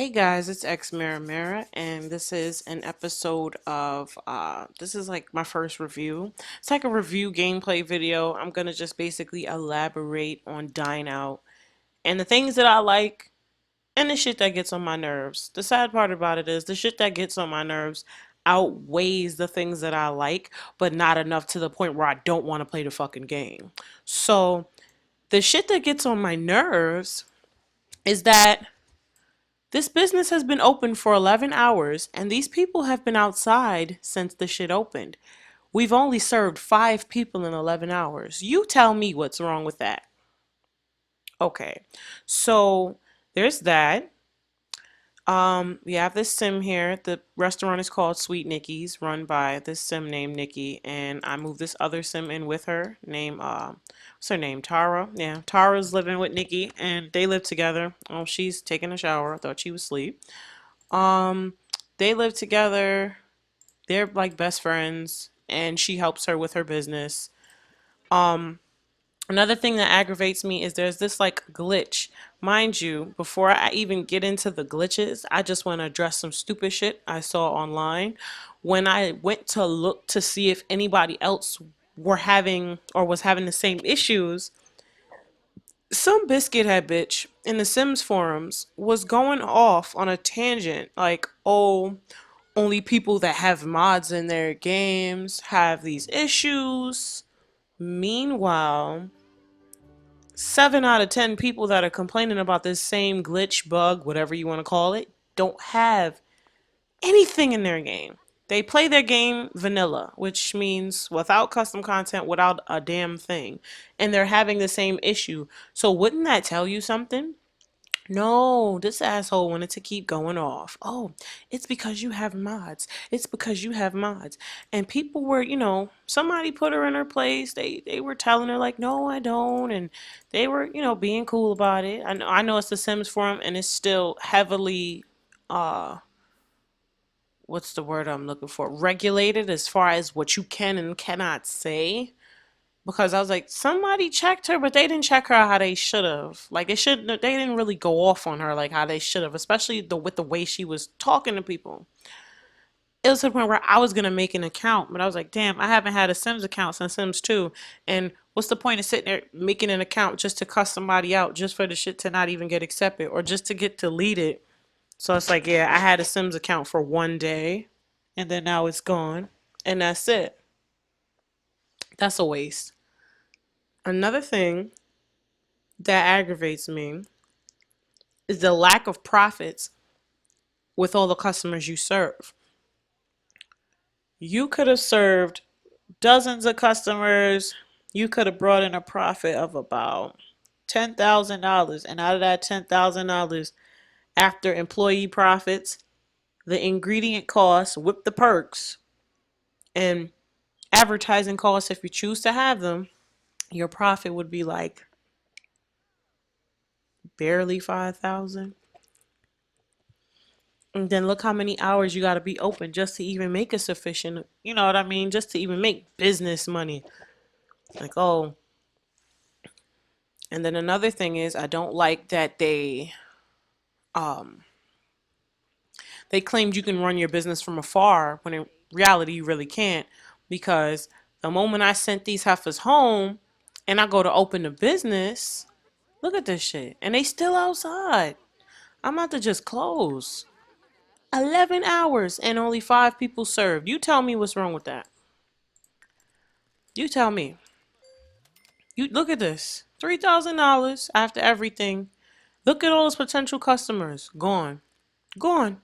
Hey guys, it's Xmiramira, and this is an episode of this is like my first review. It's like a review gameplay video. I'm gonna just basically elaborate on Dine Out and the things that I like and the shit that gets on my nerves. The sad part about it is the shit that gets on my nerves outweighs the things that I like, but not enough to the point where I don't want to play the fucking game. So the shit that gets on my nerves is that this business has been open for 11 hours, and these people have been outside since the shit opened. We've only served 5 people in 11 hours. You tell me what's wrong with that. Okay, so there's that. We have this sim here. The restaurant is called Sweet Nikki's, run by this sim named Nikki, and I moved this other sim in with her, named what's her name? Tara. Yeah, Tara's living with Nikki, and they live together. Oh, she's taking a shower. I thought she was asleep. Um, they live together. They're like best friends, and she helps her with her business. Um, Another thing that aggravates me is there's this like glitch. Mind you, before I even get into the glitches, I just want to address some stupid shit I saw online. When I went to look to see if anybody else were having or was having the same issues, some biscuit head bitch in the Sims forums was going off on a tangent like, oh, only people that have mods in their games have these issues. Meanwhile, 7 out of 10 people that are complaining about this same glitch, bug, whatever you want to call it, don't have anything in their game. They play their game vanilla, which means without custom content, without a damn thing. And they're having the same issue. So wouldn't that tell you something? No, this asshole wanted to keep going off. Oh, it's because you have mods. It's because you have mods. And people were, somebody put her in her place. They were telling her like, "No, I don't." And they were, being cool about it. I know it's the Sims forum and it's still heavily uh what's the word I'm looking for? Regulated as far as what you can and cannot say, because I was like, somebody checked her, but they didn't check her how they should have. Like they didn't really go off on her like how they should have, especially with the way she was talking to people. It was to the point where I was gonna make an account, but I was like, damn, I haven't had a Sims account since Sims 2. And what's the point of sitting there making an account just to cuss somebody out just for the shit to not even get accepted or just to get deleted? So it's like, yeah, I had a Sims account for one day and then now it's gone. And that's it. That's a waste. Another thing that aggravates me is the lack of profits with all the customers you serve. You could have served dozens of customers. You could have brought in a profit of about $10,000. And out of that $10,000, after employee profits, the ingredient costs with the perks, and advertising costs, if you choose to have them, your profit would be like barely 5,000. And then look how many hours you got to be open just to even make a sufficient, you know what I mean? Just to even make business money. Like, oh. And then another thing is I don't like that um they claimed you can run your business from afar when in reality you really can't, because the moment I sent these heifers home and I go to open the business, look at this shit. And they still outside. I'm about to just close. 11 hours and only 5 people served. You tell me what's wrong with that. You tell me. You look at this. $3,000 after everything. Look at all those potential customers. Gone. Gone.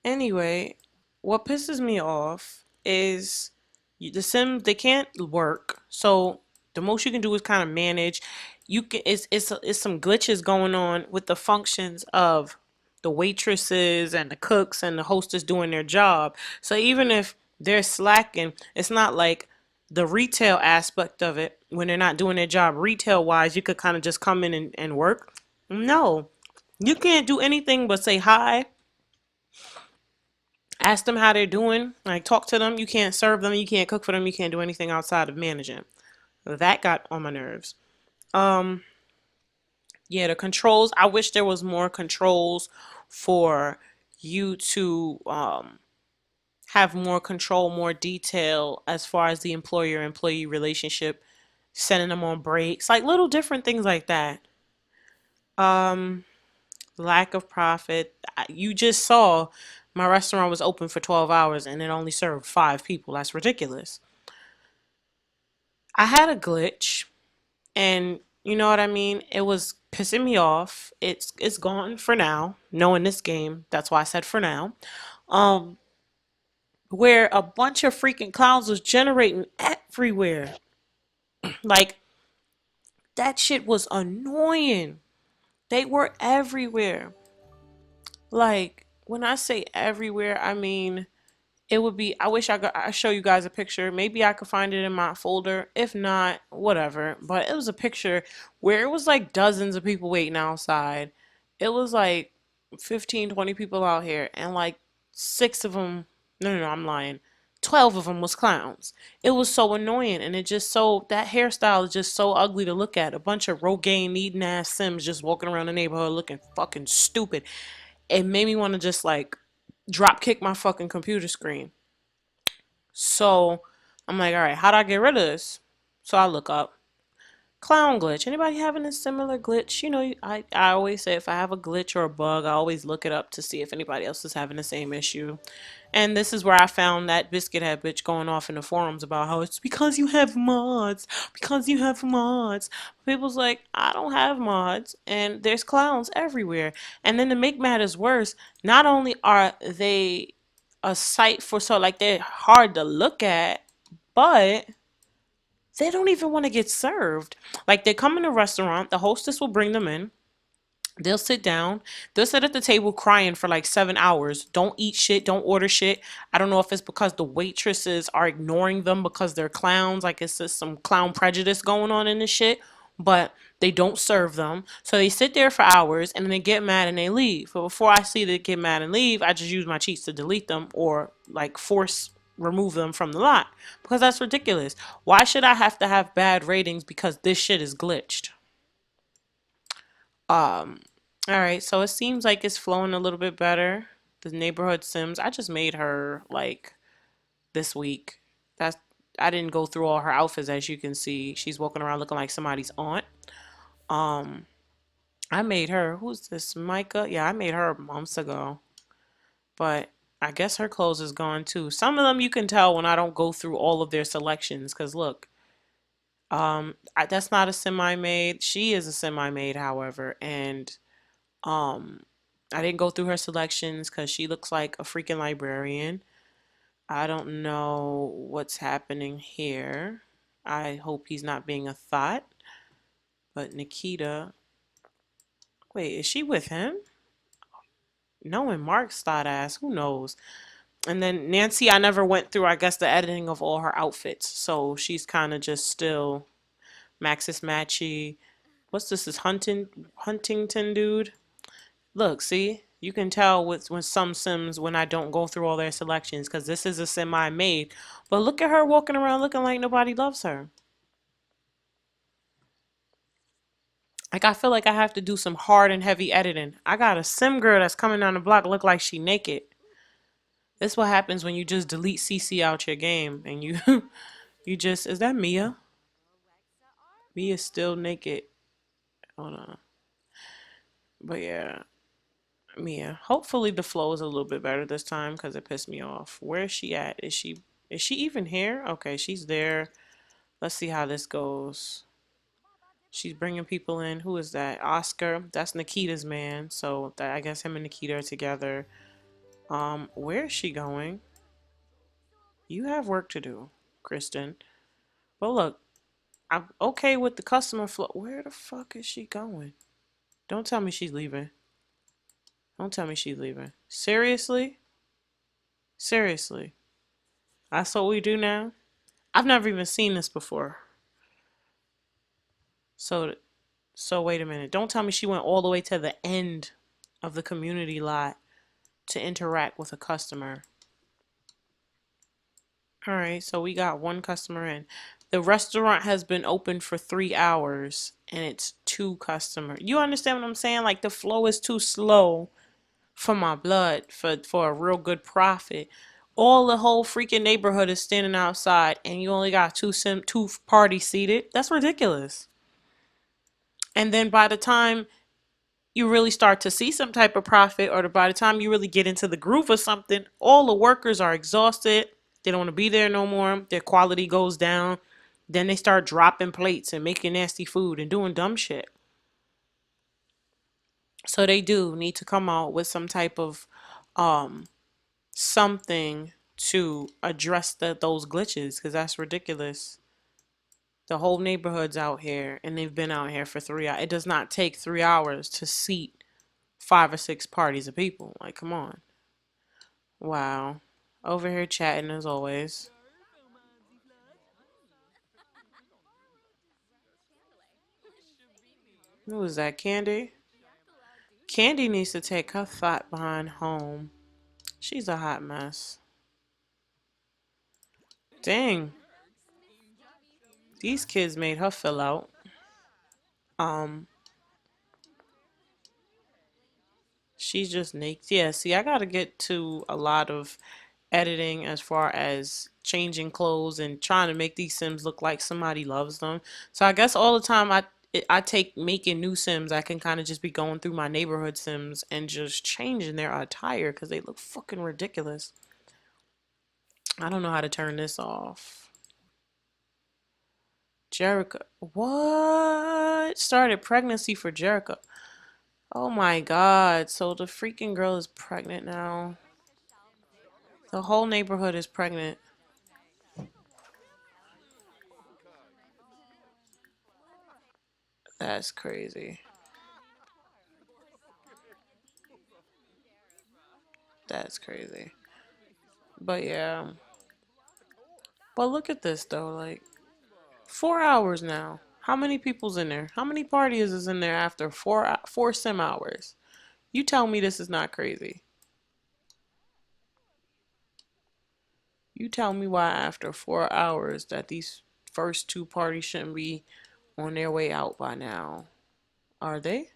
Anyway, what pisses me off is the Sims, they can't work. So the most you can do is kind of manage. You can it's some glitches going on with the functions of the waitresses and the cooks and the hostess doing their job. So even if they're slacking, it's not like the retail aspect of it when they're not doing their job retail wise, you could kind of just come in and work. No. You can't do anything but say hi, ask them how they're doing, like talk to them. You can't serve them, you can't cook for them, you can't do anything outside of managing. That got on my nerves. Um, Yeah, the controls. I wish there was more controls for you to have more control, more detail as far as the employer-employee relationship, sending them on breaks, like little different things like that. Um, Lack of profit. You just saw my restaurant was open for 12 hours and it only served 5 people. That's ridiculous. I had a glitch and you know what I mean? It was pissing me off. It's gone for now. Knowing this game, that's why I said for now. Um, where a bunch of freaking clowns was generating everywhere. Like that shit was annoying. They were everywhere. Like when I say everywhere, I mean it would be. I wish I show you guys a picture. Maybe I could find it in my folder. If not, whatever. But it was a picture where it was like dozens of people waiting outside. It was like 15, 20 people out here, and like 6 of them. No, I'm lying. 12 of them was clowns. It was so annoying, and it just so that hairstyle is just so ugly to look at. A bunch of Rogaine eating ass Sims just walking around the neighborhood looking fucking stupid. It made me want to just like drop kick my fucking computer screen. So I'm like, all right, how do I get rid of this? So I look up clown glitch. Anybody having a similar glitch? You know, I always say if I have a glitch or a bug, I always look it up to see if anybody else is having the same issue. And this is where I found that biscuit head bitch going off in the forums about how it's because you have mods, because you have mods. People's like, I don't have mods, and there's clowns everywhere. And then to make matters worse, not only are they a sight for so like they're hard to look at, but they don't even want to get served. Like they come in a restaurant, the hostess will bring them in. They'll sit down. They'll sit at the table crying for like 7 hours. Don't eat shit. Don't order shit. I don't know if it's because the waitresses are ignoring them because they're clowns. Like it's just some clown prejudice going on in this shit. But they don't serve them. So they sit there for hours and then they get mad and they leave. But before I see they get mad and leave, I just use my cheats to delete them or like force remove them from the lot. Because that's ridiculous. Why should I have to have bad ratings because this shit is glitched? Um, all right, so it seems like it's flowing a little bit better. The neighborhood Sims, I just made her like this week. That's I didn't go through all her outfits as you can see. She's walking around looking like somebody's aunt. Um, I made her. Who's this? Micah? Yeah, I made her months ago. But I guess her clothes is gone too. Some of them you can tell when I don't go through all of their selections. Cause look, that's not a semi-maid. She is a semi-maid, however, and Um, I didn't go through her selections because she looks like a freaking librarian. I don't know what's happening here. I hope he's not being a thought. But Nikita, wait, is she with him? Knowing Mark's thought ass, who knows? And then Nancy, I never went through, I guess, the editing of all her outfits. So she's kind of just still Maxis Matchy. What's this? Is Huntington dude? Look, see, you can tell with some Sims when I don't go through all their selections because this is a semi made. But look at her walking around looking like nobody loves her. Like I feel like I have to do some hard and heavy editing. I got a Sim girl that's coming down the block look like she naked. This what happens when you just delete CC out your game and you you just is that Mia? Mia's still naked. Hold on. But yeah, Mia. Hopefully the flow is a little bit better this time because it pissed me off. Where is she at? Is she even here? Okay, she's there. Let's see how this goes. She's bringing people in. Who is that? Oscar. That's Nikita's man. So that I guess him and Nikita are together. Where is she going? You have work to do, Kristen. But look, I'm okay with the customer flow. Where the fuck is she going? Don't tell me she's leaving. Don't tell me she's leaving. Seriously? Seriously. That's what we do now? I've never even seen this before. So so wait a minute. Don't tell me she went all the way to the end of the community lot to interact with a customer. All right, so we got one customer in. The restaurant has been open for 3 hours and it's two customers. You understand what I'm saying? Like the flow is too slow for my blood for a real good profit. All the whole freaking neighborhood is standing outside, and you only got two parties seated. That's ridiculous. And then by the time you really start to see some type of profit, or by the time you really get into the groove of something, all the workers are exhausted. They don't want to be there no more. Their quality goes down. Then they start dropping plates and making nasty food and doing dumb shit. So they do need to come out with some type of um something to address those glitches, because that's ridiculous. The whole neighborhood's out here and they've been out here for 3 hours. It does not take 3 hours to seat five or six parties of people. Like, come on. Wow. Over here chatting as always. Who was that, Candy? Candy needs to take her thought behind home. She's a hot mess. Dang. These kids made her fill out. Um, she's just naked. Yeah, see, I gotta get to a lot of editing as far as changing clothes and trying to make these Sims look like somebody loves them. So I guess all the time I take making new Sims, I can kind of just be going through my neighborhood Sims and just changing their attire because they look fucking ridiculous. I don't know how to turn this off. Jericho. What? Started pregnancy for Jericho. Oh my god. So the freaking girl is pregnant now. The whole neighborhood is pregnant. That's crazy. That's crazy. But yeah. But look at this though. Like 4 hours now. How many people's in there? How many parties is in there after four sim hours? You tell me this is not crazy. You tell me why after 4 hours that these first two parties shouldn't be on their way out by now. Are they?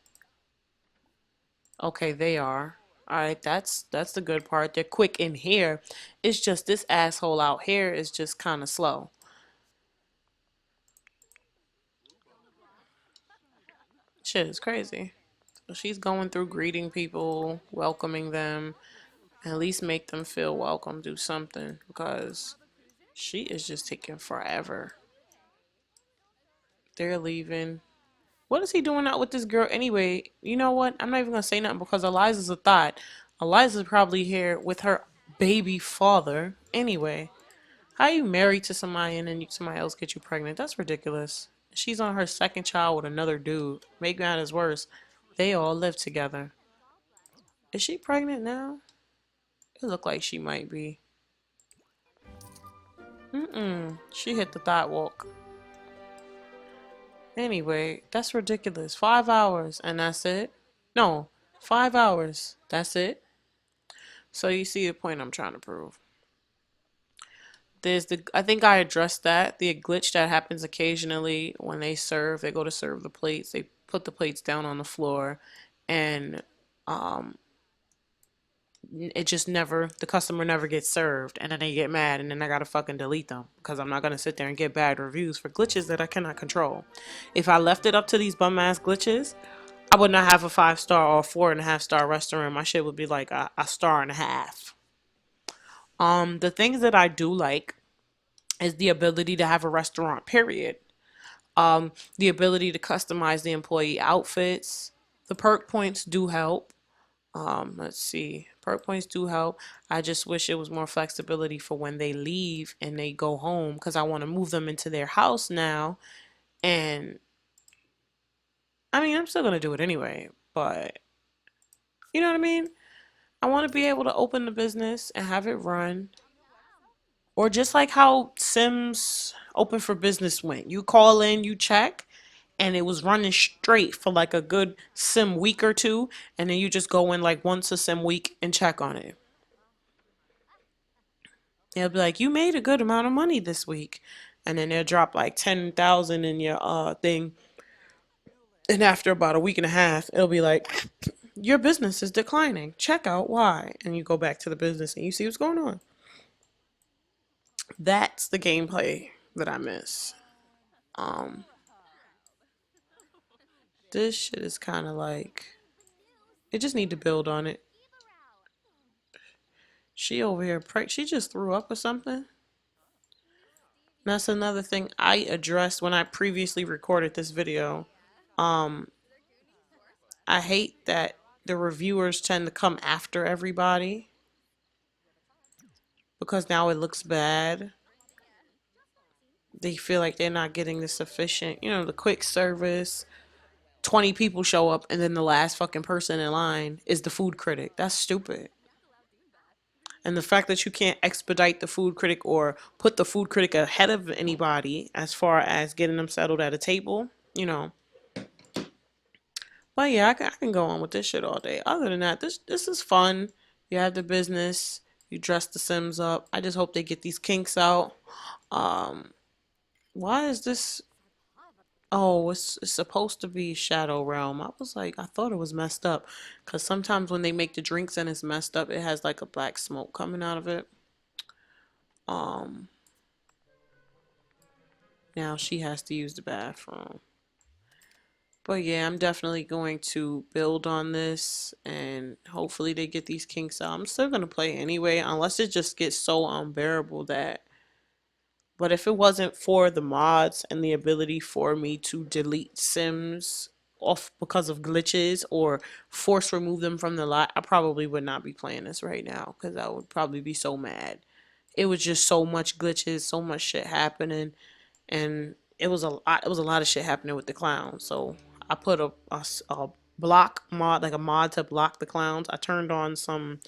Okay, they are. All right, that's the good part. They're quick in here. It's just this asshole out here is just kind of slow. Shit is crazy. So she's going through greeting people, welcoming them, at least make them feel welcome. Do something because she is just taking forever. They're leaving. What is he doing out with this girl anyway? You know what? I'm not even gonna say nothing because Eliza's a thought. Eliza's probably here with her baby father anyway. How you married to somebody and then somebody else get you pregnant? That's ridiculous. She's on her second child with another dude. Make matters worse, they all live together. Is she pregnant now? It looked like she might be. Mm-mm. She hit the thought walk. Anyway, that's ridiculous. 5 hours and that's it? No, 5 hours. That's it? So you see the point I'm trying to prove. I think I addressed that. The glitch that happens occasionally when they go to serve the plates, they put the plates down on the floor and um it just never the customer never gets served and then they get mad and then I gotta fucking delete them because I'm not gonna sit there and get bad reviews for glitches that I cannot control. If I left it up to these bum ass glitches, I would not have a 5 star or 4.5 star restaurant. My shit would be like a star and a half. The things that I do like is the ability to have a restaurant, period. The ability to customize the employee outfits. The perk points do help. Let's see. Perk points do help. I just wish it was more flexibility for when they leave and they go home because I want to move them into their house now. And I mean, I'm still going to do it anyway, but you know what I mean? I want to be able to open the business and have it run. Or just like how Sims Open for Business went. You call in, you check, and it was running straight for like a good sim week or two, and then you just go in like once a sim week and check on it. They'll be like, you made a good amount of money this week, and then they'll drop like 10,000 in your thing, And after about a week and a half, it'll be like, your business is declining. Check out why. And you go back to the business and you see what's going on. That's the gameplay that I miss. Um, this shit is kind of like, it just need to build on it. She over here, she just threw up or something. That's another thing I addressed when I previously recorded this video. Um, I hate that the reviewers tend to come after everybody because now it looks bad. They feel like they're not getting the sufficient, the quick service. 20 people show up and then the last fucking person in line is the food critic. That's stupid. And the fact that you can't expedite the food critic or put the food critic ahead of anybody as far as getting them settled at a table, you know. But yeah, I can go on with this shit all day. Other than that, this is fun. You have the business. You dress the Sims up. I just hope they get these kinks out. Um, why is this? Oh, it's supposed to be Shadow Realm. I was like, I thought it was messed up, cause sometimes when they make the drinks and it's messed up, it has like a black smoke coming out of it. Um, now she has to use the bathroom. But yeah, I'm definitely going to build on this and hopefully they get these kinks out. I'm still going to play anyway, unless it just gets so unbearable that. But if it wasn't for the mods and the ability for me to delete Sims off because of glitches or force remove them from the lot, I probably would not be playing this right now because I would probably be so mad. It was just so much glitches, so much shit happening, and it was a lot of shit happening with the clowns. So I put a block mod, like a mod to block the clowns. I turned on some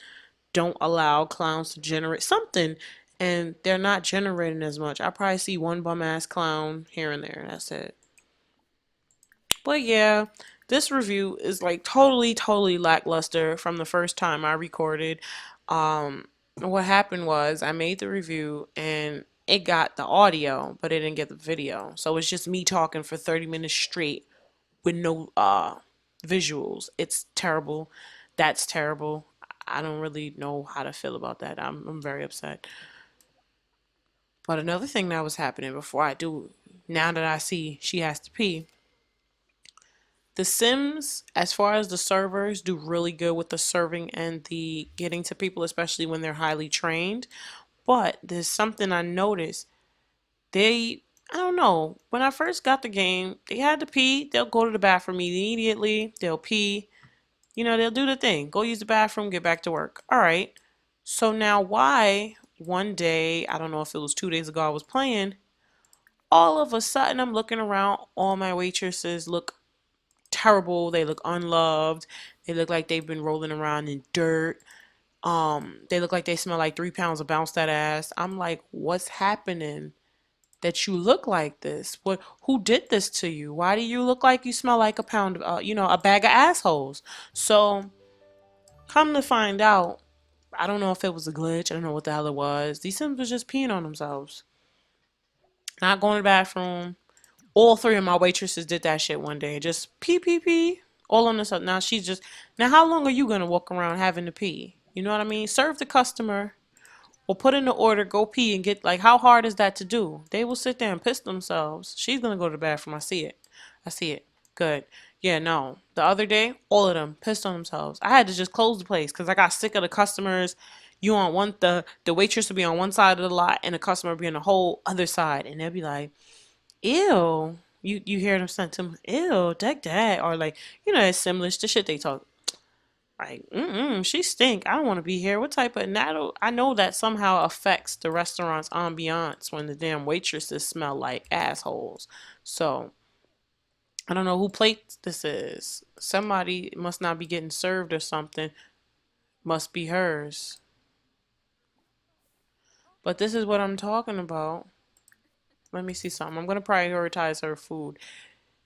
don't allow clowns to generate something, and they're not generating as much. I probably see one bum ass clown here and there. That's it. But yeah, this review is like totally lackluster from the first time I recorded. What happened was I made the review and it got the audio, but it didn't get the video. So it's just me talking for 30 minutes straight with no visuals. It's terrible. That's terrible. I don't really know how to feel about that. I'm very upset. But another thing that was happening before I do, now that I see she has to pee, the Sims, as far as the servers, do really good with the serving and the getting to people, especially when they're highly trained. But there's something I noticed. I don't know, when I first got the game, they had to pee. They'll go to the bathroom immediately. They'll pee. They'll do the thing. Go use the bathroom, get back to work. All right. So now why one day, I don't know if it was 2 days ago I was playing, all of a sudden I'm looking around, all my waitresses look terrible. They look unloved. They look like they've been rolling around in dirt. They look like they smell like 3 pounds of bounce that ass. I'm like, what's happening that you look like this? Who did this to you? Why do you look like you smell like a pound of, a bag of assholes? So come to find out, I don't know if it was a glitch. I don't know what the hell it was. These Sims was just peeing on themselves, not going to the bathroom. All three of my waitresses did that shit one day. Just pee, pee, pee. All on this. Now she's just. Now, how long are you going to walk around having to pee? You know what I mean? Serve the customer or put in the order, go pee and get. Like, how hard is that to do? They will sit there and piss themselves. She's going to go to the bathroom. I see it. I see it. Good. Yeah, no. The other day, all of them pissed on themselves. I had to just close the place because I got sick of the customers. You on one, the waitress would be on one side of the lot and the customer would be on the whole other side. And they'd be like, ew. You hear them saying to them, ew, that, or like, it's similar to shit they talk. Like, she stink. I don't want to be here. What type of, and I know that somehow affects the restaurant's ambiance when the damn waitresses smell like assholes. So, I don't know who plate this is. Somebody must not be getting served or something. Must be hers. But this is what I'm talking about. Let me see something. I'm going to prioritize her food.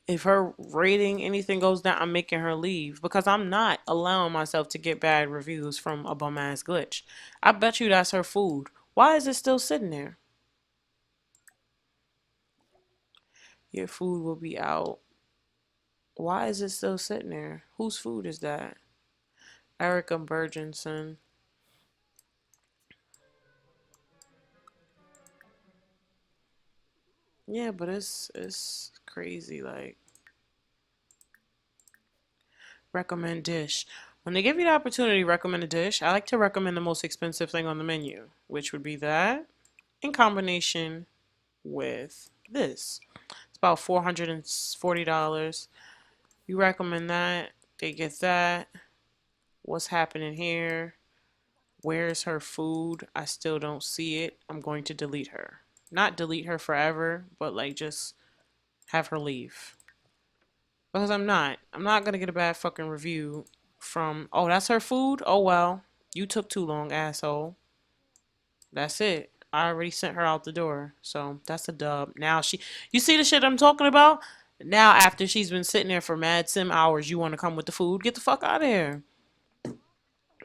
If her rating anything goes down, I'm making her leave because I'm not allowing myself to get bad reviews from a bum ass glitch. I bet you that's her food. Why is it still sitting there? Your food will be out Why is it still sitting there? Whose food is that? Erica Burgenson. Yeah, but it's crazy. Like, recommend dish. When they give you the opportunity to recommend a dish, I like to recommend the most expensive thing on the menu, which would be that in combination with this. It's about $440. You recommend that, they get that. What's happening here? Where's her food? I still don't see it. I'm going to delete her. Not delete her forever, but like just have her leave. Because I'm not. I'm not gonna get a bad fucking review from, oh, that's her food? Oh well. You took too long, asshole. That's it. I already sent her out the door. So that's a dub. Now you see the shit I'm talking about? Now after she's been sitting there for mad sim hours, you want to come with the food? Get the fuck out of here.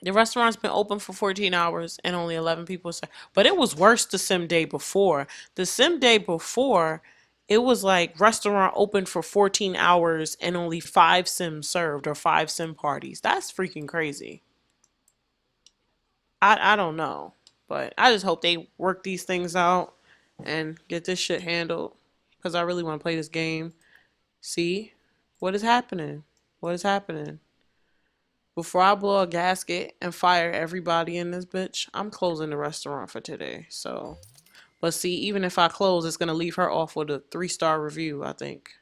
The restaurant's been open for 14 hours and only 11 people. But it was worse the sim day before. The sim day before, it was like restaurant open for 14 hours and only 5 sims served or 5 sim parties. That's freaking crazy. I don't know. But I just hope they work these things out and get this shit handled. Because I really want to play this game. See? What is happening? What is happening? Before I blow a gasket and fire everybody in this bitch, I'm closing the restaurant for today. So, but see, even if I close, it's gonna leave her off with a 3-star review, I think.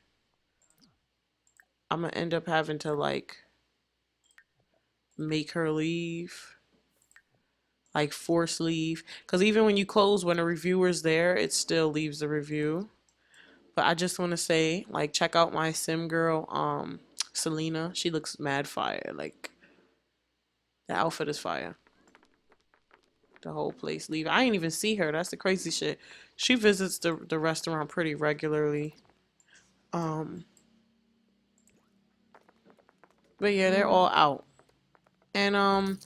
I'm gonna end up having to like make her leave, like force leave. Cause even when you close, when a reviewer's there, it still leaves the review. But I just want to say, like, check out my sim girl, Selena. She looks mad fire. Like, the outfit is fire. The whole place leave. I ain't even see her. That's the crazy shit. She visits the restaurant pretty regularly. Um, but yeah, they're all out. And I'm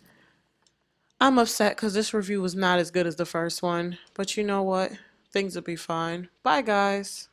upset because this review was not as good as the first one. But you know what? Things will be fine. Bye guys.